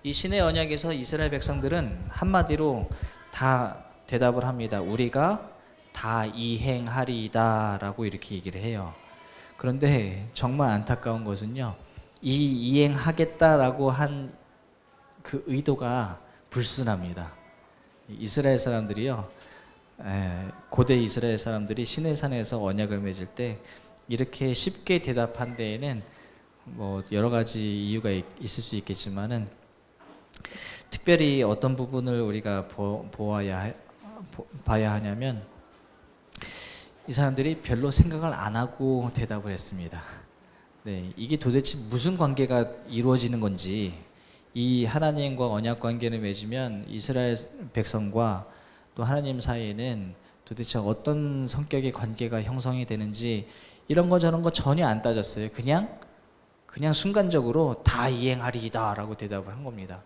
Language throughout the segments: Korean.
이 신의 언약에서 이스라엘 백성들은 한마디로 다 대답을 합니다. 우리가 다 이행하리이다 라고 이렇게 얘기를 해요. 그런데 정말 안타까운 것은요, 이 이행하겠다라고 한 그 의도가 불순합니다. 이스라엘 사람들이요, 고대 이스라엘 사람들이 시내산에서 언약을 맺을 때 이렇게 쉽게 대답한 데에는 뭐 여러 가지 이유가 있을 수 있겠지만은, 특별히 어떤 부분을 우리가 봐야 하냐면, 이 사람들이 별로 생각을 안 하고 대답을 했습니다. 네, 이게 도대체 무슨 관계가 이루어지는 건지, 이 하나님과 언약 관계를 맺으면 이스라엘 백성과 또 하나님 사이에는 도대체 어떤 성격의 관계가 형성이 되는지 이런 거 저런 거 전혀 안 따졌어요. 그냥 순간적으로 다 이행하리이다 라고 대답을 한 겁니다.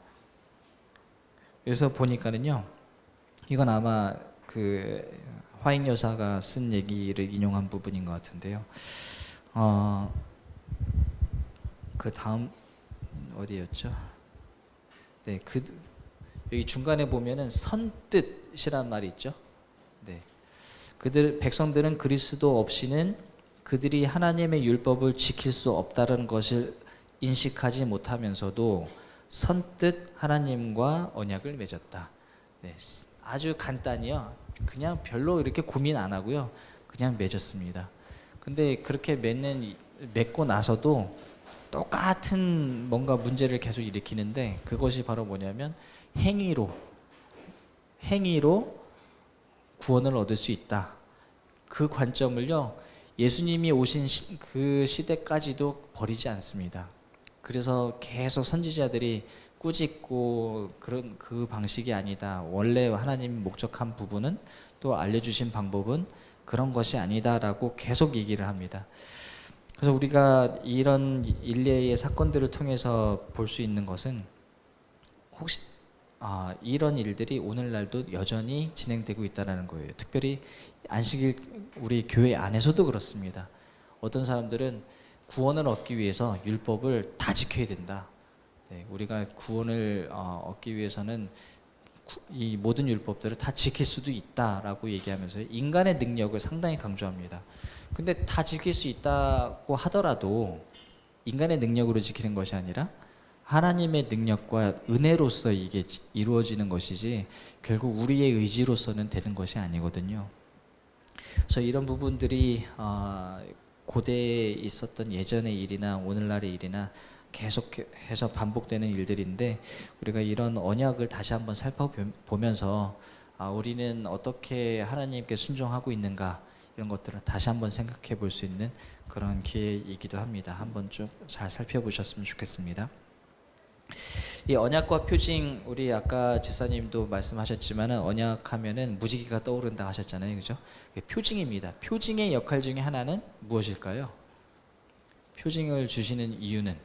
그래서 보니까는요, 이건 아마 그 화잉 여사가 쓴 얘기를 인용한 부분인 것 같은데요. 그 다음 어디였죠? 네, 여기 중간에 보면은 선뜻이란 말이 있죠. 네, 백성들은 그리스도 없이는 그들이 하나님의 율법을 지킬 수 없다는 것을 인식하지 못하면서도 선뜻 하나님과 언약을 맺었다. 네, 아주 간단히요, 그냥 별로 이렇게 고민 안 하고요, 그냥 맺었습니다. 근데 그렇게 맺고 나서도 똑같은 뭔가 문제를 계속 일으키는데, 그것이 바로 뭐냐면 행위로 구원을 얻을 수 있다. 그 관점을요, 예수님이 오신 그 시대까지도 버리지 않습니다. 그래서 계속 선지자들이 꾸짖고, 그런 그 방식이 아니다, 원래 하나님이 목적한 부분은, 또 알려주신 방법은 그런 것이 아니다라고 계속 얘기를 합니다. 그래서 우리가 이런 일례의 사건들을 통해서 볼 수 있는 것은, 혹시 이런 일들이 오늘날도 여전히 진행되고 있다는 거예요. 특별히 안식일, 우리 교회 안에서도 그렇습니다. 어떤 사람들은 구원을 얻기 위해서 율법을 다 지켜야 된다. 네, 우리가 구원을 얻기 위해서는 이 모든 율법들을 다 지킬 수도 있다라고 얘기하면서 인간의 능력을 상당히 강조합니다. 근데 다 지킬 수 있다고 하더라도 인간의 능력으로 지키는 것이 아니라 하나님의 능력과 은혜로서 이게 이루어지는 것이지, 결국 우리의 의지로서는 되는 것이 아니거든요. 그래서 이런 부분들이 고대에 있었던 예전의 일이나 오늘날의 일이나 계속해서 반복되는 일들인데, 우리가 이런 언약을 다시 한번 살펴보면서 우리는 어떻게 하나님께 순종하고 있는가, 이런 것들을 다시 한번 생각해 볼 수 있는 그런 기회이기도 합니다. 한번 쭉 잘 살펴보셨으면 좋겠습니다. 이 언약과 표징, 우리 아까 지사님도 말씀하셨지만 언약하면은 무지개가 떠오른다 하셨잖아요, 그죠? 표징입니다. 표징의 역할 중에 하나는 무엇일까요? 표징을 주시는 이유는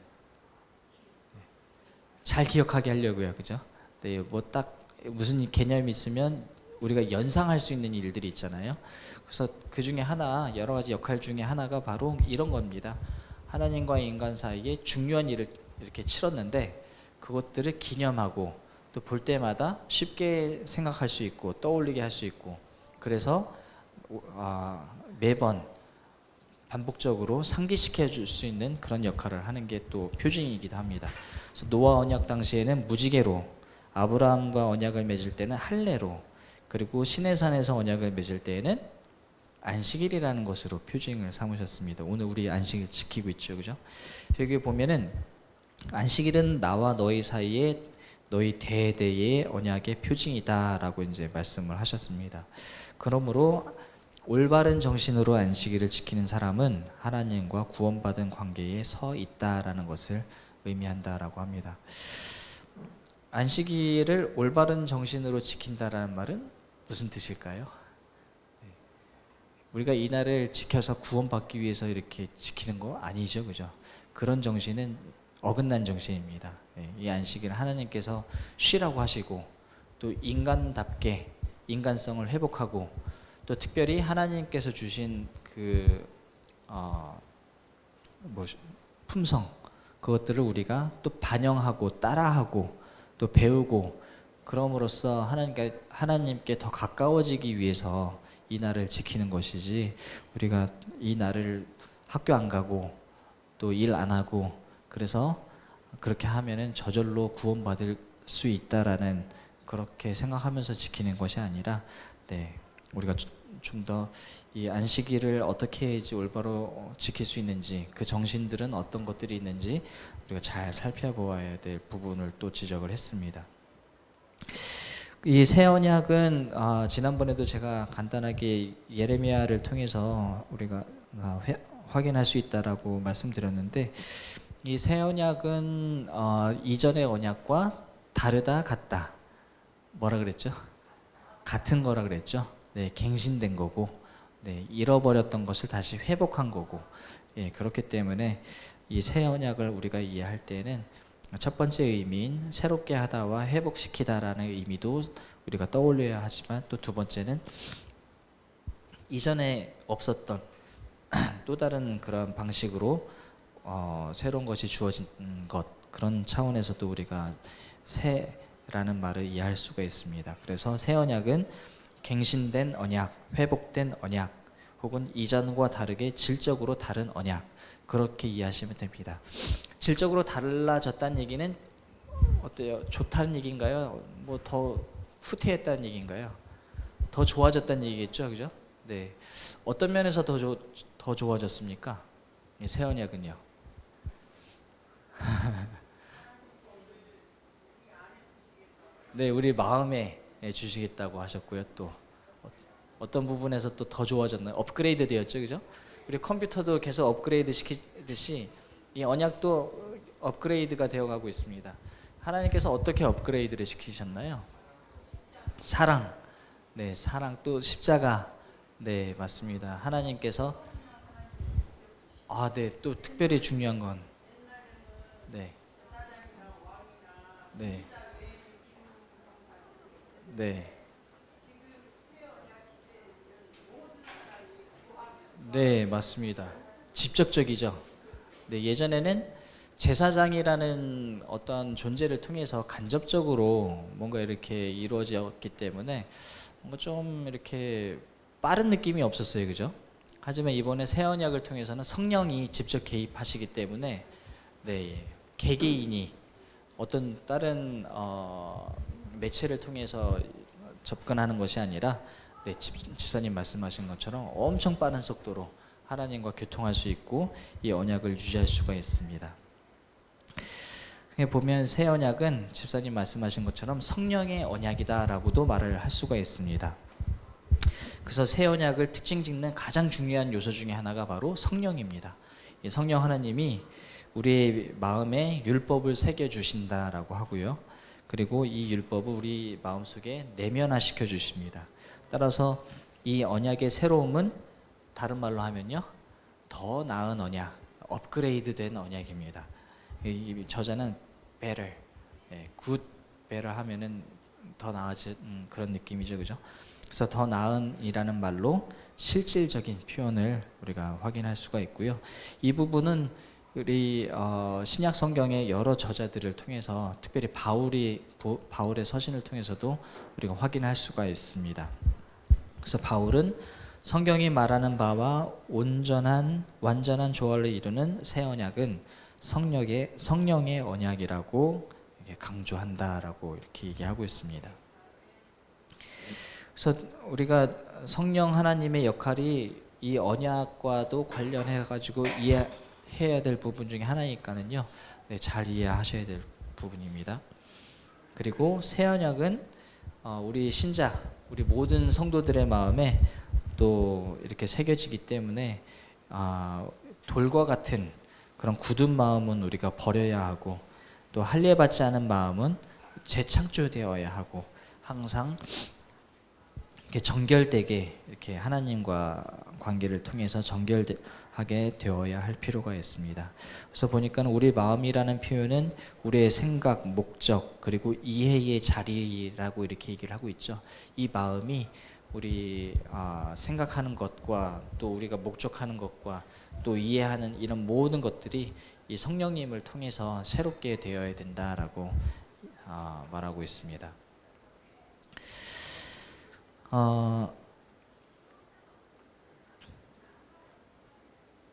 잘 기억하게 하려고요, 그죠? 네, 뭐 딱 무슨 개념이 있으면 우리가 연상할 수 있는 일들이 있잖아요. 그래서 그 중에 하나, 여러 가지 역할 중에 하나가 바로 이런 겁니다. 하나님과 인간 사이에 중요한 일을 이렇게 치렀는데, 그것들을 기념하고 또 볼 때마다 쉽게 생각할 수 있고 떠올리게 할 수 있고, 그래서 매번 반복적으로 상기시켜 줄 수 있는 그런 역할을 하는 게 또 표징이기도 합니다. 그래서 노아 언약 당시에는 무지개로, 아브라함과 언약을 맺을 때는 할례로, 그리고 시내산에서 언약을 맺을 때에는 안식일이라는 것으로 표징을 삼으셨습니다. 오늘 우리 안식일 지키고 있죠, 그죠? 여기 보면은 안식일은 나와 너희 사이에 너희 대대의 언약의 표징이다라고 이제 말씀을 하셨습니다. 그러므로 올바른 정신으로 안식일을 지키는 사람은 하나님과 구원받은 관계에 서 있다라는 것을 의미한다라고 합니다. 안식일을 올바른 정신으로 지킨다라는 말은 무슨 뜻일까요? 우리가 이 날을 지켜서 구원받기 위해서 이렇게 지키는 거 아니죠, 그죠? 그런 정신은 어긋난 정신입니다. 이 안식일 하나님께서 쉬라고 하시고, 또 인간답게 인간성을 회복하고, 또 특별히 하나님께서 주신 그 품성, 그것들을 우리가 또 반영하고 따라하고, 또 배우고 그럼으로써 하나님께 더 가까워지기 위해서 이 날을 지키는 것이지, 우리가 이 날을 학교 안 가고 또 일 안 하고 그래서 그렇게 하면은 저절로 구원받을 수 있다라는 그렇게 생각하면서 지키는 것이 아니라, 네, 우리가 좀 더 이 안식일을 어떻게 해야지 올바로 지킬 수 있는지, 그 정신들은 어떤 것들이 있는지 우리가 잘 살펴보아야 될 부분을 또 지적을 했습니다. 이 새 언약은 지난번에도 제가 간단하게 예레미야를 통해서 우리가 확인할 수 있다라고 말씀드렸는데, 이 새 언약은 이전의 언약과 다르다, 같다. 뭐라 그랬죠? 같은 거라 그랬죠. 네, 갱신된 거고, 네, 잃어버렸던 것을 다시 회복한 거고, 예, 그렇기 때문에 이 새 언약을 우리가 이해할 때는 첫 번째 의미인 새롭게 하다와 회복시키다라는 의미도 우리가 떠올려야 하지만, 또 두 번째는 이전에 없었던 또 다른 그런 방식으로 새로운 것이 주어진 것, 그런 차원에서도 우리가 새라는 말을 이해할 수가 있습니다. 그래서 새 언약은 갱신된 언약, 회복된 언약, 혹은 이전과 다르게 질적으로 다른 언약, 그렇게 이해하시면 됩니다. 질적으로 달라졌다는 얘기는 어때요? 좋다는 얘기인가요? 뭐 더 후퇴했다는 얘기인가요? 더 좋아졌다는 얘기겠죠, 그죠? 네, 어떤 면에서 더 좋아졌습니까? 새 언약은요. 네, 우리 마음에 주시겠다고 하셨고요. 또 어떤 부분에서 또 더 좋아졌나요? 업그레이드 되었죠, 그죠? 우리 컴퓨터도 계속 업그레이드 시키듯이 이 언약도 업그레이드가 되어가고 있습니다. 하나님께서 어떻게 업그레이드를 시키셨나요? 사랑, 네, 사랑, 또 십자가, 네, 맞습니다. 하나님께서 네, 또 특별히 중요한 건, 네, 네, 네, 네, 맞습니다. 직접적이죠. 네, 예전에는 제사장이라는 어떤 존재를 통해서 간접적으로 뭔가 이렇게 이루어졌기 때문에 뭔가 좀 이렇게 빠른 느낌이 없었어요, 그죠? 하지만 이번에 새 언약을 통해서는 성령이 직접 개입하시기 때문에, 네, 개개인이 어떤 다른 매체를 통해서 접근하는 것이 아니라, 네, 집사님 말씀하신 것처럼 엄청 빠른 속도로 하나님과 교통할 수 있고 이 언약을 유지할 수가 있습니다. 보면 새 언약은 집사님 말씀하신 것처럼 성령의 언약이다라고도 말을 할 수가 있습니다. 그래서 새 언약을 특징 짓는 가장 중요한 요소 중에 하나가 바로 성령입니다. 이 성령 하나님이 우리의 마음에 율법을 새겨 주신다라고 하고요. 그리고 이 율법을 우리 마음속에 내면화시켜 주십니다. 따라서 이 언약의 새로움은 다른 말로 하면요, 더 나은 언약, 업그레이드된 언약입니다. 이 저자는 better, good, better 하면은 더 나아진 그런 느낌이죠, 그죠? 그래서 더 나은이라는 말로 실질적인 표현을 우리가 확인할 수가 있고요. 이 부분은 우리 신약 성경의 여러 저자들을 통해서, 특별히 바울의 서신을 통해서도 우리가 확인할 수가 있습니다. 그래서 바울은 성경이 말하는 바와 완전한 조화를 이루는 새 언약은 성령의 언약이라고 강조한다라고 이렇게 얘기하고 있습니다. 그래서 우리가 성령 하나님의 역할이 이 언약과도 관련해 가지고 이해해야 될 부분 중에 하나니까는요, 네, 잘 이해하셔야 될 부분입니다. 그리고 새 언약은 우리 신자, 우리 모든 성도들의 마음에 또 이렇게 새겨지기 때문에 돌과 같은 그런 굳은 마음은 우리가 버려야 하고, 또 할례받지 않은 마음은 재창조되어야 하고, 항상 이렇게 정결되게 이렇게 하나님과 관계를 통해서 정결하게 되어야 할 필요가 있습니다. 그래서 보니까 우리 마음이라는 표현은 우리의 생각, 목적, 그리고 이해의 자리라고 이렇게 얘기를 하고 있죠. 이 마음이 우리 생각하는 것과 또 우리가 목적하는 것과 또 이해하는 이런 모든 것들이 이 성령님을 통해서 새롭게 되어야 된다라고 말하고 있습니다.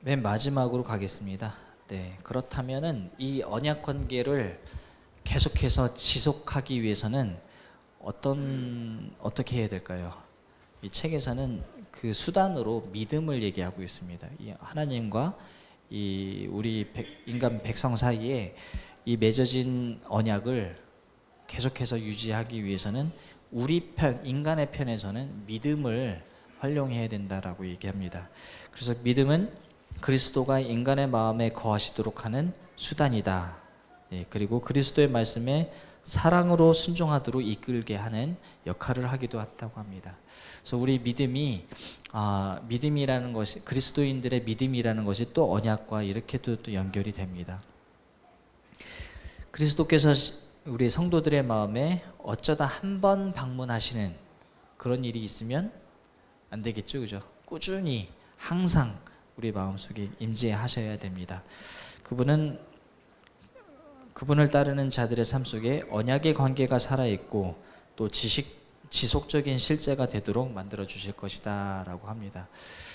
맨 마지막으로 가겠습니다. 네, 그렇다면은 이 언약 관계를 계속해서 지속하기 위해서는 어떻게 해야 될까요? 이 책에서는 그 수단으로 믿음을 얘기하고 있습니다. 이 하나님과 이 우리 인간 백성 사이에 이 맺어진 언약을 계속해서 유지하기 위해서는 우리 인간의 편에서는 믿음을 활용해야 된다라고 얘기합니다. 그래서 믿음은 그리스도가 인간의 마음에 거하시도록 하는 수단이다. 그리고 그리스도의 말씀에 사랑으로 순종하도록 이끌게 하는 역할을 하기도 한다고 합니다. 그래서 우리 믿음이라는 것이, 그리스도인들의 믿음이라는 것이 또 언약과 이렇게도 또 연결이 됩니다. 그리스도께서 우리 성도들의 마음에 어쩌다 한 번 방문하시는 그런 일이 있으면 안 되겠죠, 그죠? 꾸준히 항상 우리 마음속에 임재하셔야 됩니다. 그분을 따르는 자들의 삶 속에 언약의 관계가 살아있고 또 지속적인 실제가 되도록 만들어 주실 것이다 라고 합니다.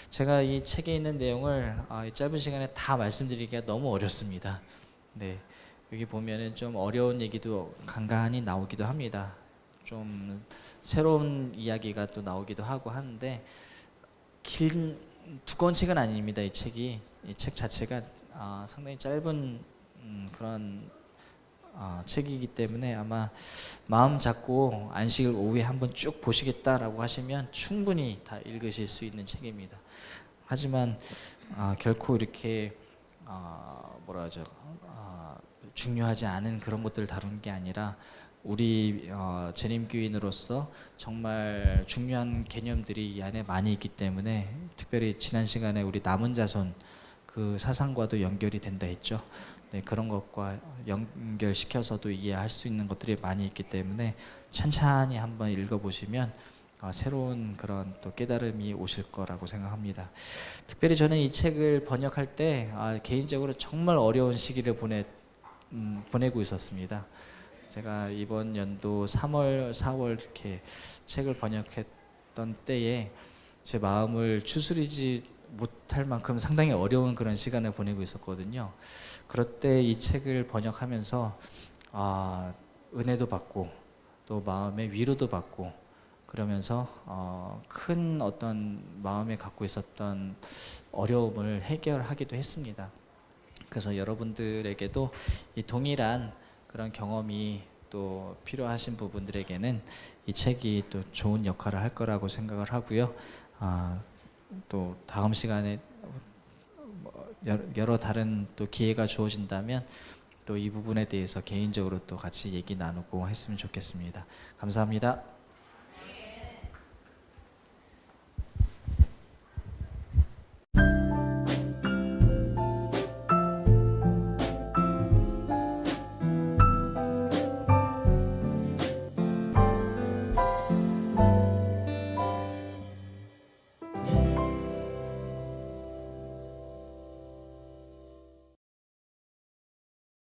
제가 이 책에 있는 내용을 이 짧은 시간에 다 말씀드리기가 너무 어렵습니다. 네, 여기 보면은 좀 어려운 얘기도 간간히 나오기도 합니다. 좀 새로운 이야기가 또 나오기도 하고 하는데 두꺼운 책은 아닙니다. 이 책이, 이 책 자체가 상당히 짧은 그런 책이기 때문에 아마 마음 잡고 안식일 오후에 한번 쭉 보시겠다라고 하시면 충분히 다 읽으실 수 있는 책입니다. 하지만 결코 이렇게 뭐라 하죠, 중요하지 않은 그런 것들을 다루는 게 아니라 우리 재림교인으로서 정말 중요한 개념들이 이 안에 많이 있기 때문에 특별히 지난 시간에 우리 남은 자손 그 사상과도 연결이 된다 했죠. 네, 그런 것과 연결시켜서도 이해할 수 있는 것들이 많이 있기 때문에 찬찬히 한번 읽어보시면 새로운 그런 또 깨달음이 오실 거라고 생각합니다. 특별히 저는 이 책을 번역할 때 개인적으로 정말 어려운 시기를 보내고 있었습니다. 제가 이번 연도 3월, 4월 이렇게 책을 번역했던 때에 제 마음을 추스리지 못할 만큼 상당히 어려운 그런 시간을 보내고 있었거든요. 그럴 때 이 책을 번역하면서 은혜도 받고 또 마음의 위로도 받고 그러면서 큰 어떤 마음에 갖고 있었던 어려움을 해결하기도 했습니다. 그래서 여러분들에게도 이 동일한 그런 경험이 또 필요하신 부분들에게는 이 책이 또 좋은 역할을 할 거라고 생각을 하고요. 또 다음 시간에 여러 다른 또 기회가 주어진다면 또 이 부분에 대해서 개인적으로 또 같이 얘기 나누고 했으면 좋겠습니다. 감사합니다.